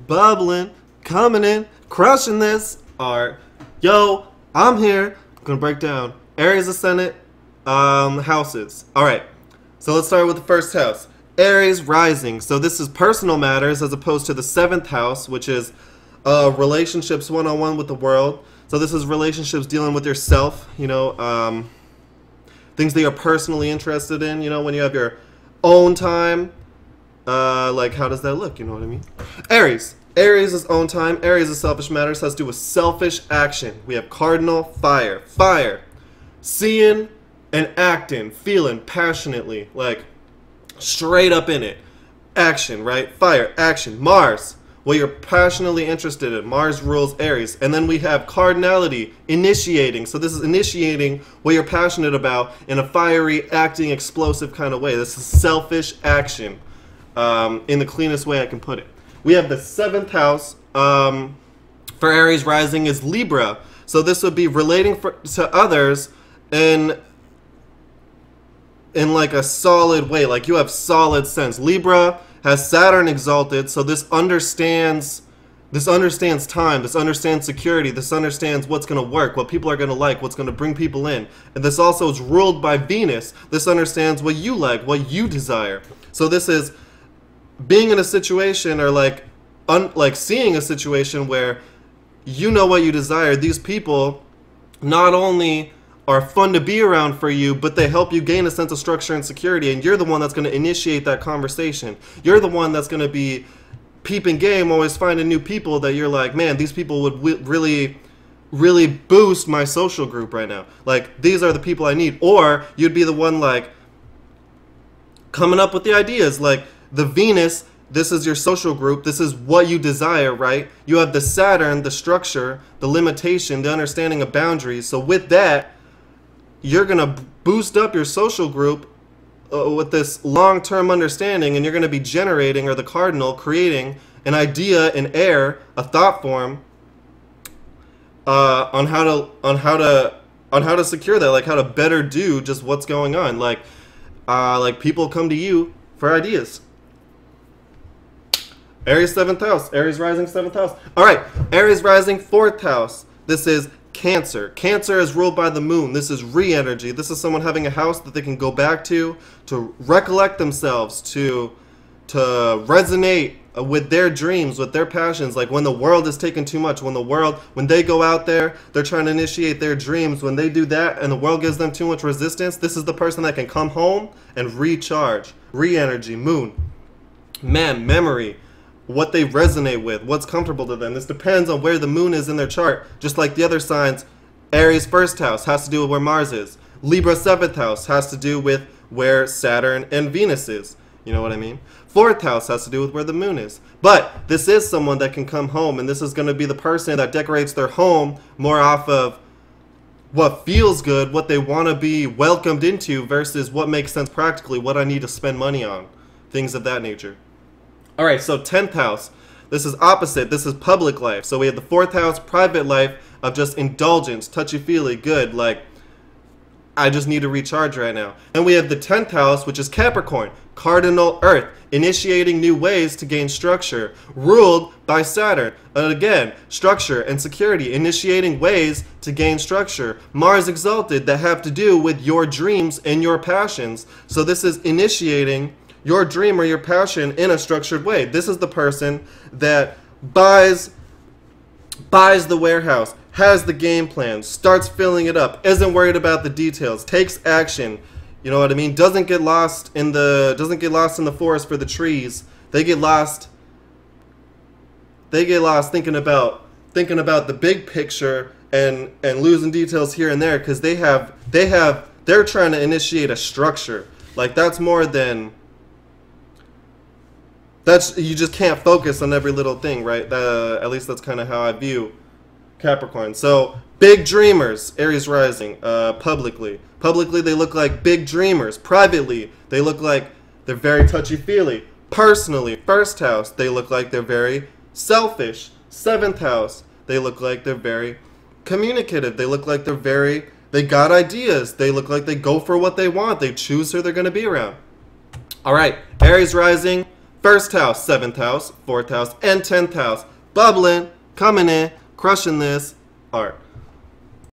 bubbling, coming in, crushing this. Alright. Yo, I'm here. I'm gonna break down Aries ascendant houses. Alright. So let's start with the first house. Aries rising. So this is personal matters as opposed to the 7th house, which is relationships one-on-one with the world. So this is relationships dealing with yourself, things that you're personally interested in, when you have your own time. Like, how does that look? You know what I mean? Aries. Aries is own time. Aries is selfish matters. Has to do with selfish action. We have cardinal fire. Fire. Seeing and acting. Feeling passionately. Like, straight up in it. Action, right? Fire. Action. Mars. What you're passionately interested in. Mars rules Aries. And then we have cardinality. Initiating. So this is initiating what you're passionate about in a fiery, acting, explosive kind of way. This is selfish action. In the cleanest way I can put it. We have the 7th house for Aries rising is Libra. So this would be relating to others in like a solid way. Like you have solid sense. Libra has Saturn exalted, so this understands time, this understands security, this understands what's going to work, what people are going to like, what's going to bring people in. And this also is ruled by Venus. This understands what you like, what you desire. So this is being in a situation or like seeing a situation where you know what you desire. These people not only are fun to be around for you, but they help you gain a sense of structure and security, and you're the one that's going to initiate that conversation. You're the one that's going to be peeping game, always finding new people that you're like, man, these people would really boost my social group right now. Like, these are the people I need. Or you'd be the one like coming up with the ideas, like the Venus. This is your social group. This is what you desire, right? You have the Saturn, the structure, the limitation, the understanding of boundaries. So with that, you're going to boost up your social group with this long-term understanding, and you're going to be generating, or the cardinal, creating an idea in air, a thought form, on how to secure that, like how to better do just what's going on. Like people come to you for ideas. Aries 7th house. Aries rising 7th house. All right. Aries rising 4th house. This is Cancer. Cancer is ruled by the moon. This is re-energy. This is someone having a house that they can go back to recollect themselves, to resonate with their dreams, with their passions. Like when the world is taking too much, when they go out there, they're trying to initiate their dreams. When they do that and the world gives them too much resistance, this is the person that can come home and recharge. Re-energy, moon. Man, memory. What they resonate with, what's comfortable to them. This depends on where the moon is in their chart. Just like the other signs, Aries 1st house has to do with where Mars is. Libra 7th house has to do with where Saturn and Venus is. You know what I mean? 4th house has to do with where the moon is. But this is someone that can come home, and this is going to be the person that decorates their home more off of what feels good, what they want to be welcomed into, versus what makes sense practically, what I need to spend money on. Things of that nature. Alright, so 10th house, this is opposite, this is public life. So we have the 4th house, private life, of just indulgence, touchy-feely, good, like, I just need to recharge right now. And we have the 10th house, which is Capricorn, cardinal earth, initiating new ways to gain structure, ruled by Saturn. And again, structure and security, initiating ways to gain structure. Mars exalted, that have to do with your dreams and your passions. So this is initiating your dream or your passion in a structured way. This is the person that buys the warehouse, has the game plan, starts filling it up, isn't worried about the details, takes action. You know what I mean? Doesn't get lost in the forest for the trees. They get lost thinking about the big picture and losing details here and there, because they're trying to initiate a structure. Like that's more than you just can't focus on every little thing, right? At least that's kind of how I view Capricorn. So, big dreamers, Aries rising, publicly. Publicly, they look like big dreamers. Privately, they look like they're very touchy-feely. Personally, 1st house, they look like they're very selfish. 7th house, they look like they're very communicative. They look like they got ideas. They look like they go for what they want. They choose who they're going to be around. All right, Aries rising, First house, 7th house, 4th house, and 10th house. Bubbling, coming in, crushing this art.